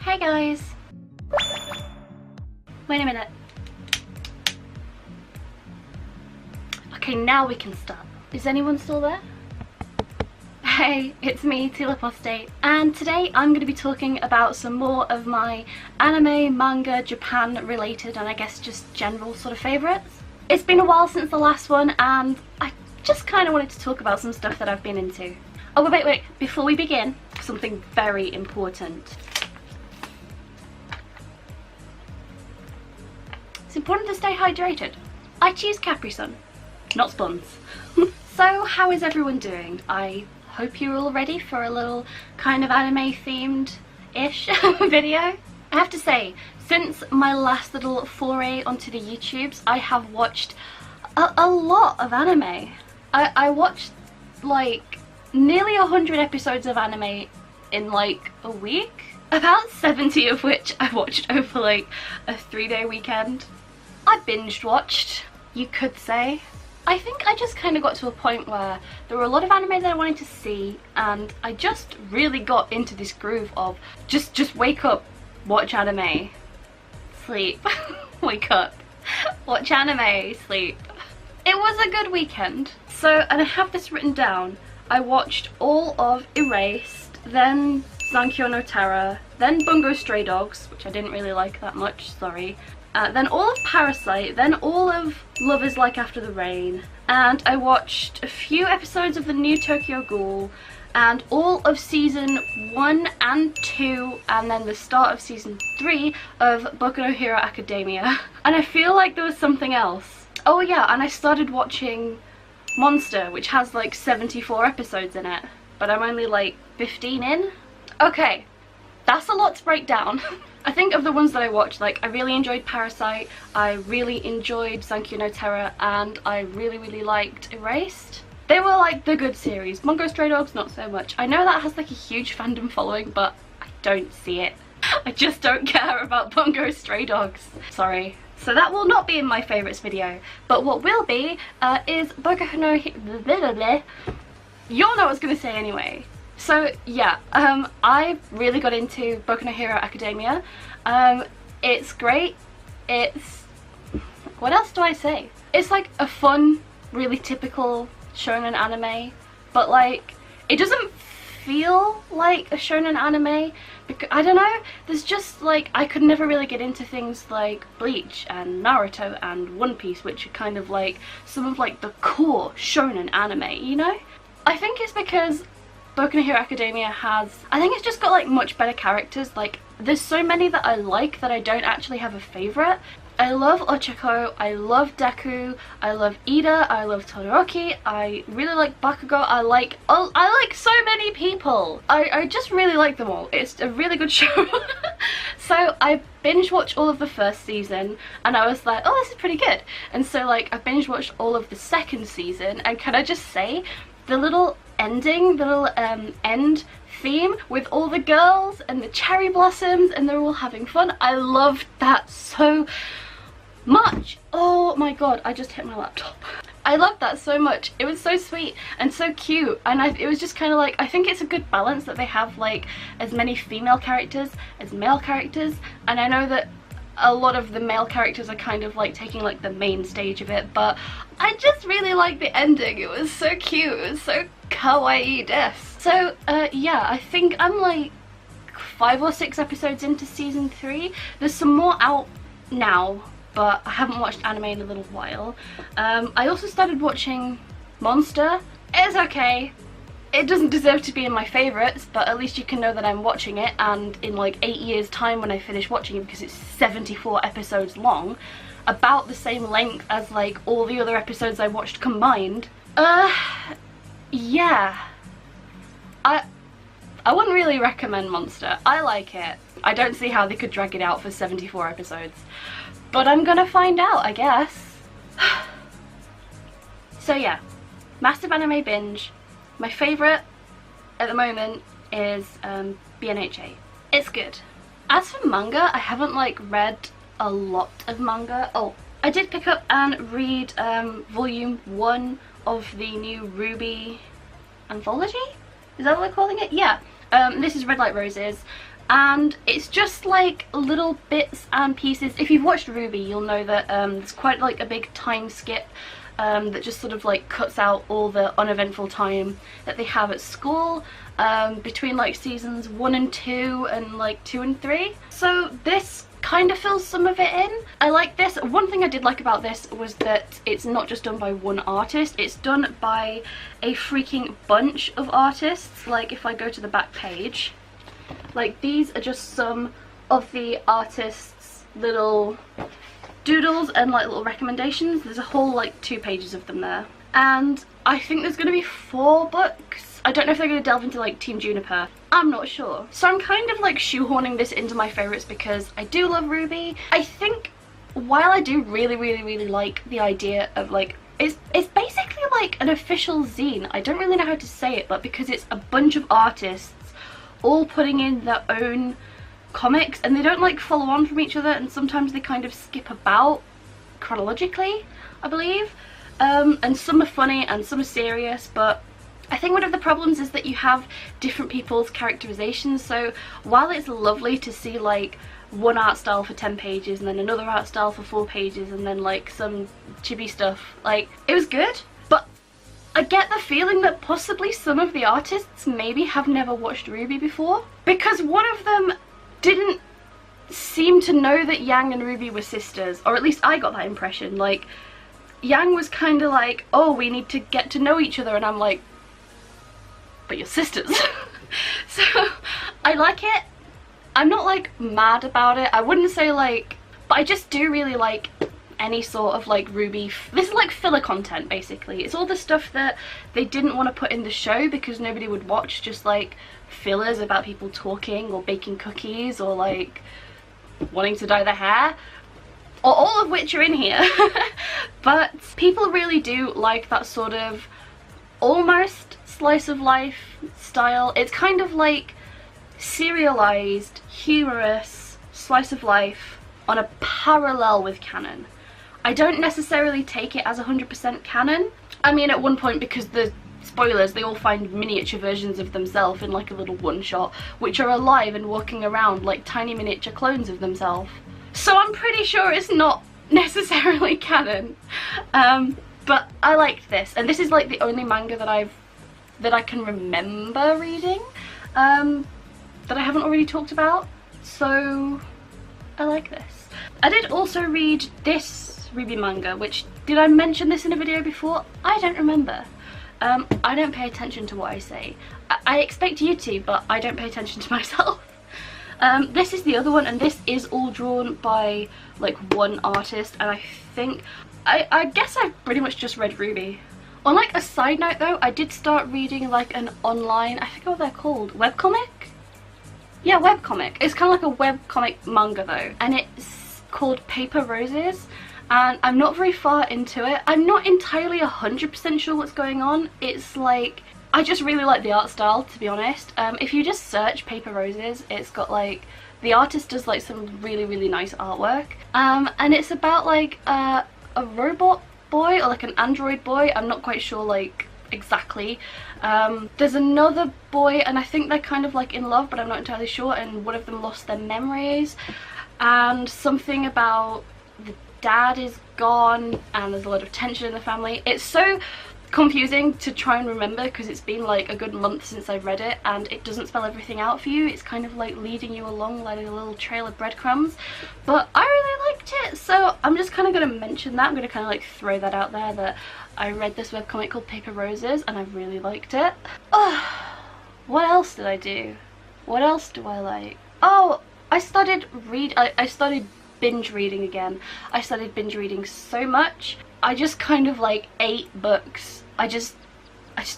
Hey guys! Wait a minute. Okay, now we can start. Is anyone still there? Hey, it's me, Teal Apostate, and today I'm going to be talking about some more of my anime, manga, Japan related, and I guess just general sort of favourites. It's been a while since the last one, and I just kind of wanted to talk about some stuff that I've been into. Oh wait, before we begin, something very important. It's important to stay hydrated. I choose Capri Sun, not Spuns. So how is everyone doing? I hope you're all ready for a little kind of anime themed-ish video. I have to say, since my last little foray onto the YouTubes, I have watched a lot of anime. I watched like nearly 100 episodes of anime in like a week, about 70 of which I watched over like a 3-day weekend. I binged watched, you could say. I think I just kind of got to a point where there were a lot of anime that I wanted to see, and I just really got into this groove of just wake up, watch anime, sleep, wake up, watch anime, sleep. It was a good weekend. So, and I have this written down, I watched all of Erased, then Zankyo no Terror, then Bungo Stray Dogs, which I didn't really like that much, sorry. Then all of Parasite, then all of Love is Like After the Rain, and I watched a few episodes of the new Tokyo Ghoul, and all of season 1 and 2, and then the start of season 3 of Boku no Hero Academia. And I feel like there was something else. Oh yeah, and I started watching Monster, which has like 74 episodes in it, but I'm only like 15 in. Okay, that's a lot to break down. I think of the ones that I watched, like I really enjoyed Parasite, I really enjoyed Zankyo no Terror, and I really liked Erased. They were like the good series. Bungo Stray Dogs, not so much. I know that has like a huge fandom following, but I don't see it. I just don't care about Bungo Stray Dogs. Sorry. So that will not be in my favourites video, but what will be is Boku no Hero. You'll know what I was going to say anyway. So yeah, I really got into Boku no Hero Academia. It's great. It's... what else do I say? It's like a fun, really typical shonen anime, but like, it doesn't feel like a shonen anime, because, I don't know, there's just like, I could never really get into things like Bleach and Naruto and One Piece, which are kind of like some of like the core shonen anime, you know? I think it's because Boku no Hero Academia has, I think it's just got like much better characters. Like there's so many that I like that I don't actually have a favourite. I love Ochako, I love Deku, I love Ida, I love Todoroki, I really like Bakugo, I like so many people. I just really like them all. It's a really good show. So I binge watched all of the first season and I was like, oh, this is pretty good. And so like I binge watched all of the second season, and can I just say, the little ending, the little end theme with all the girls and the cherry blossoms and they're all having fun, I loved that so much. Oh my god, I just hit my laptop. I loved that so much. It was so sweet and so cute, and it was just kind of like, I think it's a good balance that they have like as many female characters as male characters, and I know that a lot of the male characters are kind of like taking like the main stage of it, but I just really liked the ending. It was so cute, it was so kawaii des. So yeah, I think I'm like 5 or 6 episodes into season 3. There's some more out now, but I haven't watched anime in a little while. I also started watching Monster. It's okay. It doesn't deserve to be in my favourites, but at least you can know that I'm watching it, and in like 8 years time when I finish watching it, because it's 74 episodes long, about the same length as like all the other episodes I watched combined. Yeah. I wouldn't really recommend Monster. I like it. I don't see how they could drag it out for 74 episodes. But I'm gonna find out, I guess. So yeah, massive anime binge. My favourite at the moment is BNHA. It's good. As for manga, I haven't like read a lot of manga. Oh, I did pick up and read volume 1 of the new Ruby anthology? Is that what they're calling it? Yeah. This is Red Light Roses, and it's just like little bits and pieces. If you've watched Ruby, you'll know that there's quite like a big time skip that just sort of like cuts out all the uneventful time that they have at school between like seasons 1 and 2 and like 2 and 3. So this kind of fills some of it in. I like this. One thing I did like about this was that it's not just done by one artist, it's done by a freaking bunch of artists. Like if I go to the back page, like these are just some of the artists' little doodles and like little recommendations. There's a whole like 2 pages of them there, and I think there's going to be 4 books. I don't know if they're going to delve into like Team Juniper, I'm not sure. So I'm kind of like shoehorning this into my favourites because I do love Ruby. I think while I do really like the idea of like it's basically like an official zine. I don't really know how to say it, but because it's a bunch of artists all putting in their own comics and they don't like follow on from each other, and sometimes they kind of skip about chronologically, I believe, and some are funny and some are serious. But I think one of the problems is that you have different people's characterizations. So while it's lovely to see like one art style for 10 pages and then another art style for 4 pages and then like some chibi stuff, like it was good, but I get the feeling that possibly some of the artists maybe have never watched Ruby before, because one of them didn't seem to know that Yang and Ruby were sisters, or at least I got that impression. Like Yang was kind of like, oh, we need to get to know each other, and I'm like, but you're sisters. So I like it. I'm not like mad about it, I wouldn't say like, but I just do really like any sort of like Ruby. This is like filler content basically. It's all the stuff that they didn't want to put in the show because nobody would watch, just like fillers about people talking or baking cookies or like wanting to dye their hair, or all of which are in here. But people really do like that sort of almost slice of life style. It's kind of like serialized, humorous slice of life on a parallel with canon. I don't necessarily take it as 100% canon. I mean, at one point, because the spoilers, they all find miniature versions of themselves in like a little one-shot, which are alive and walking around like tiny miniature clones of themselves. So I'm pretty sure it's not necessarily canon. But I liked this, and this is like the only manga that I can remember reading that I haven't already talked about, so I like this. I did also read this Ruby manga, which, did I mention this in a video before? I don't remember. I don't pay attention to what I say. I expect you to, but I don't pay attention to myself. This is the other one, and this is all drawn by like one artist, and I think I guess I've pretty much just read Ruby. On like a side note though, I did start reading like an online, I forget what they're called, webcomic? Yeah, webcomic. It's kind of like a webcomic manga though, and it's called Paper Roses, and I'm not very far into it. I'm not entirely 100% sure what's going on. It's like, I just really like the art style, to be honest. If you just search Paper Roses, it's got like, the artist does like some really nice artwork, and it's about like a robot boy or like an android boy. I'm not quite sure like exactly. There's another boy, and I think they're kind of like in love, but I'm not entirely sure, and one of them lost their memories, and something about the dad is gone, and there's a lot of tension in the family. It's so confusing to try and remember because it's been like a good month since I've read it, and it doesn't spell everything out for you. It's kind of like leading you along like a little trail of breadcrumbs, but I really liked it, so I'm just kind of going to mention that. I'm going to kind of like throw that out there, that I read this webcomic called Paper Roses and I really liked it. Oh, what else did I do? What else do I like? Oh, I started binge reading again. I started binge reading so much. I just kind of like ate books. I just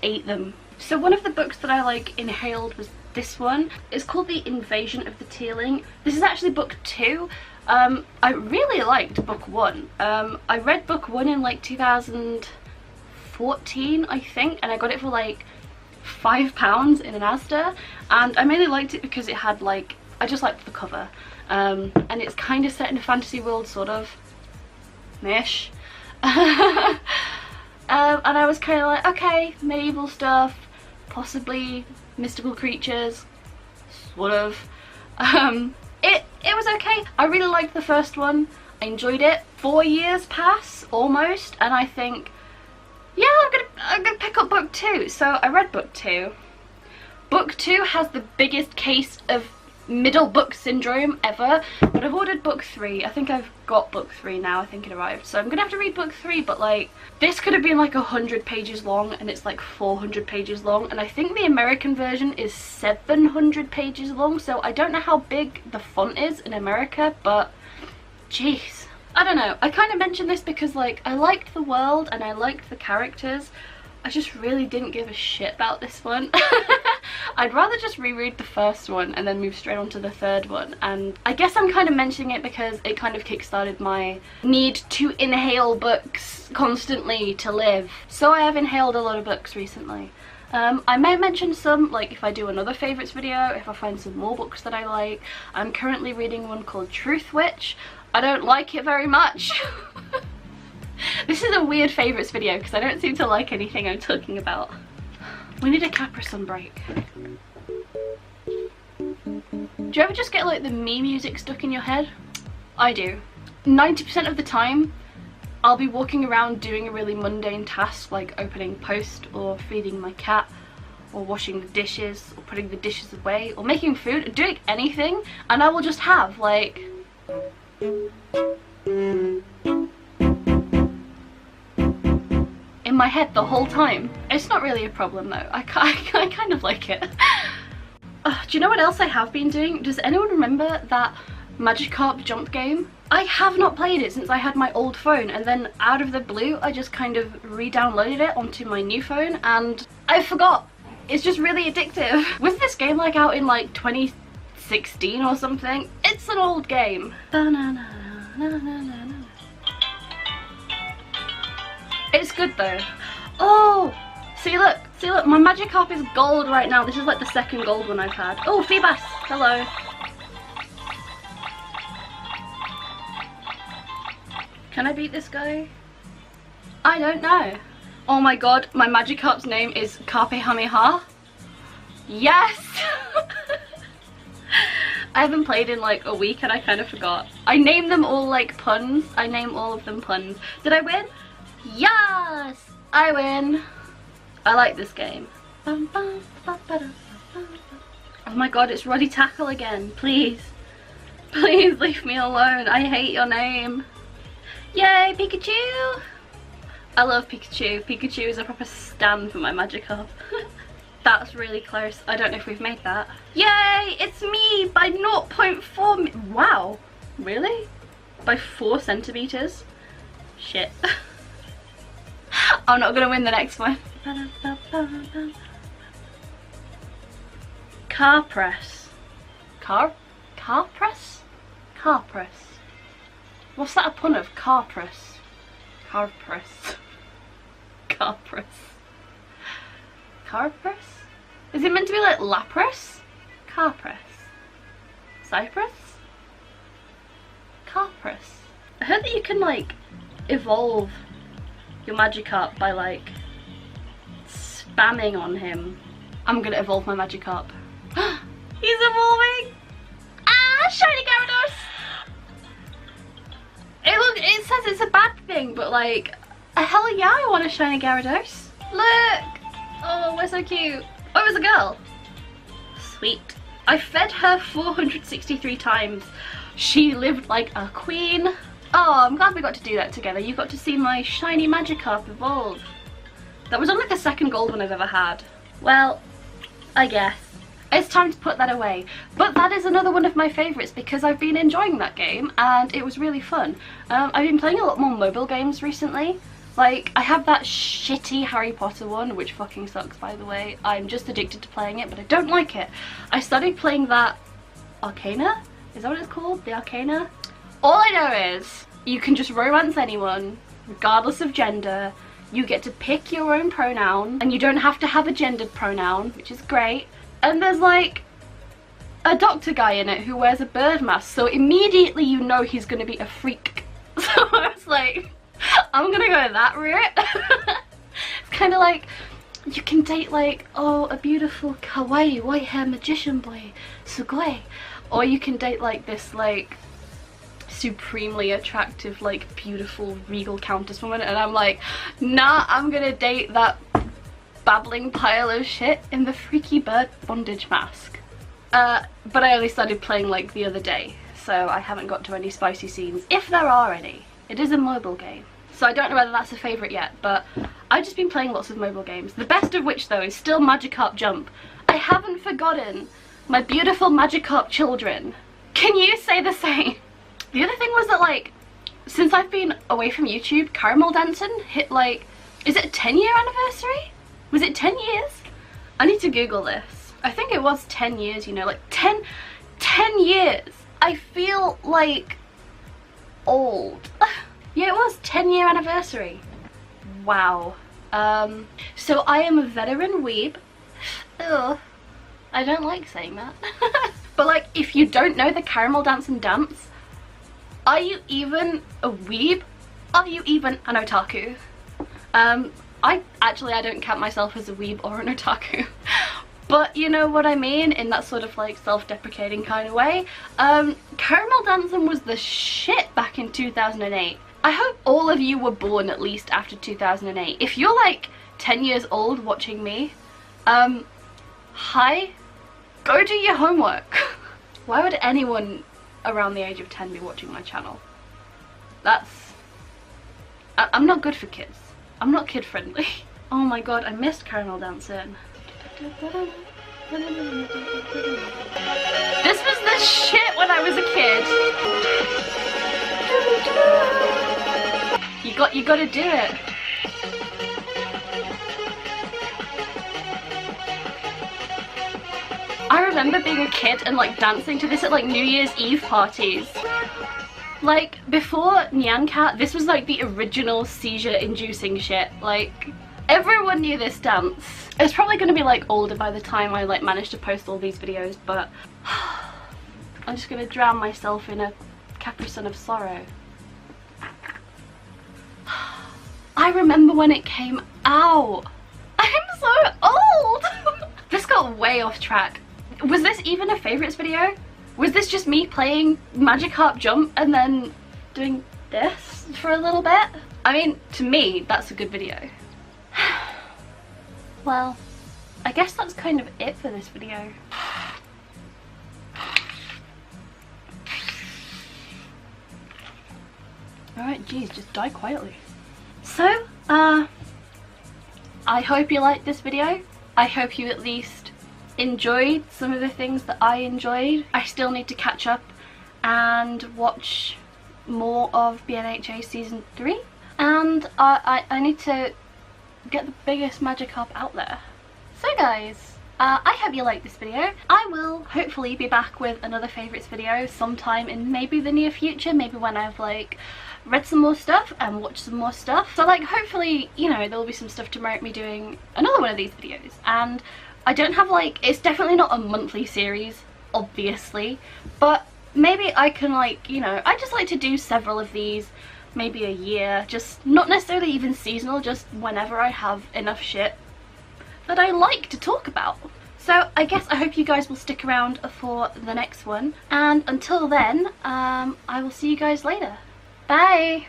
ate them. So one of the books that I like inhaled was this one. It's called The Invasion of the Tealing. This is actually book 2. I really liked book 1. I read book 1 in like 2014, I think, and I got it for like £5 in an Asda, and I mainly liked it because it had like, I just liked the cover, and it's kind of set in a fantasy world, sort of ish. And I was kind of like, okay, medieval stuff, possibly mystical creatures, sort of. It was okay. I really liked the first one. I enjoyed it. 4 years pass almost, and I think, yeah, I'm gonna pick up book 2. So I read book 2. Book 2 has the biggest case of middle book syndrome ever, but I've ordered book 3. I think I've got book 3 now. I think it arrived, so I'm gonna have to read book 3. But like, this could have been like 100 pages long, and it's like 400 pages long, and I think the American version is 700 pages long, so I don't know how big the font is in America, but jeez, I don't know. I kind of mentioned this because like, I liked the world and I liked the characters. I just really didn't give a shit about this one. I'd rather just reread the first one and then move straight on to the third one. And I guess I'm kind of mentioning it because it kind of kickstarted my need to inhale books constantly to live. So I have inhaled a lot of books recently. I may mention some, like if I do another favourites video, if I find some more books that I like. I'm currently reading one called Truth Witch. I don't like it very much. This is a weird favourites video because I don't seem to like anything I'm talking about. We need a Capri Sun break. Do you ever just get like the me music stuck in your head? I do. 90% of the time I'll be walking around doing a really mundane task like opening post or feeding my cat or washing the dishes or putting the dishes away or making food, doing anything, and I will just have like in my head the whole time. It's not really a problem though. I kind of like it. Do you know what else I have been doing? Does anyone remember that Magikarp jump game? I have not played it since I had my old phone, and then out of the blue I just kind of re-downloaded it onto my new phone and I forgot. It's just really addictive. Was this game like out in like 2016 or something? It's an old game. It's good though. Oh, see look, my Magikarp is gold right now. This is like the second gold one I've had. Oh, Phoebus, hello. Can I beat this guy? I don't know. Oh my god, my Magikarp's name is Kamehameha. Yes! I haven't played in like a week and I kind of forgot. I named them all like puns. I name all of them puns. Did I win? Yes! I win. I like this game. Oh my god, it's Roddy Tackle again. Please. Please leave me alone. I hate your name. Yay, Pikachu! I love Pikachu. Pikachu is a proper stan for my Magikarp. That's really close. I don't know if we've made that. Yay! It's me by 0.4. Wow. Really? By 4 centimeters? Shit. I'm not gonna win the next one. Car press. Car press? Car press. What's that a pun of? Car press. Car press. Car press. Car press? Is it meant to be like Lapras? Car press. Cypress? Car press. I heard that you can like evolve your Magikarp by like spamming on him. I'm gonna evolve my Magikarp. He's evolving! Ah, shiny Gyarados! It says it's a bad thing, but like, hell yeah, I want a shiny Gyarados. Look! Oh, we're so cute. Oh, it was a girl. Sweet. I fed her 463 times. She lived like a queen. Oh, I'm glad we got to do that together. You got to see my shiny Magikarp evolve. That was only the second gold one I've ever had. Well, I guess. It's time to put that away. But that is another one of my favourites because I've been enjoying that game and it was really fun. I've been playing a lot more mobile games recently. Like, I have that shitty Harry Potter one, which fucking sucks by the way. I'm just addicted to playing it, but I don't like it. I started playing that Arcana? Is that what it's called? The Arcana? All I know is you can just romance anyone, regardless of gender. You get to pick your own pronoun, and you don't have to have a gendered pronoun, which is great. And there's like a doctor guy in it who wears a bird mask, so immediately you know he's gonna be a freak. So I was like, I'm gonna go that route. It's kind of like You can date like, oh, a beautiful kawaii white hair magician boy, sugoi. Or you can date like this like supremely attractive, like beautiful regal countess woman, and I'm like, nah, I'm gonna date that babbling pile of shit in the freaky bird bondage mask. But I only started playing like the other day, so I haven't got to any spicy scenes, if there are any. It is a mobile game, so I don't know whether that's a favourite yet, but I've just been playing lots of mobile games, the best of which though is still Magikarp Jump. I haven't forgotten my beautiful Magikarp children. Can you say the same? The other thing was that, like, since I've been away from YouTube, Caramel Dancing hit like, is it a 10-year anniversary? Was it 10 years? I need to Google this. I think it was 10 years, you know, like 10 years. I feel like old. Yeah, it was 10-year anniversary. Wow. So I am a veteran weeb. Ugh. I don't like saying that. But like, if you don't know the Caramel Dancing dance, are you even a weeb? Are you even an otaku? I don't count myself as a weeb or an otaku. But you know what I mean, in that sort of like self-deprecating kind of way. Caramel Dancing was the shit back in 2008. I hope all of you were born at least after 2008. If you're like 10 years old watching me, hi, go do your homework. Why would anyone around the age of 10 be watching my channel? I'm not good for kids. I'm not kid friendly. Oh my god, I missed Caramel Dancing. This was the shit when I was a kid. You gotta do it. I remember being a kid and like dancing to this at like New Year's Eve parties. Like before Nyan Cat, this was like the original seizure inducing shit. Like everyone knew this dance. It's probably gonna be like older by the time I like manage to post all these videos, but I'm just gonna drown myself in a Capri Sun of sorrow. I remember when it came out. I'm so old. This got way off track. Was this even a favourites video? Was this just me playing Magikarp Jump and then doing this for a little bit? I mean, to me, that's a good video. Well, I guess that's kind of it for this video. Alright, geez, just die quietly. So, I hope you liked this video. I hope you at least enjoyed some of the things that I enjoyed. I still need to catch up and watch more of BNHA Season 3. And I need to get the biggest Magikarp out there. So guys, I hope you liked this video. I will hopefully be back with another favourites video sometime in maybe the near future, maybe when I've like read some more stuff and watched some more stuff. So like hopefully, you know, there will be some stuff to promote me doing another one of these videos. And I don't have like, it's definitely not a monthly series, obviously, but maybe I can like, you know, I just like to do several of these, maybe a year, just not necessarily even seasonal, just whenever I have enough shit that I like to talk about. So I guess I hope you guys will stick around for the next one, and until then, I will see you guys later. Bye!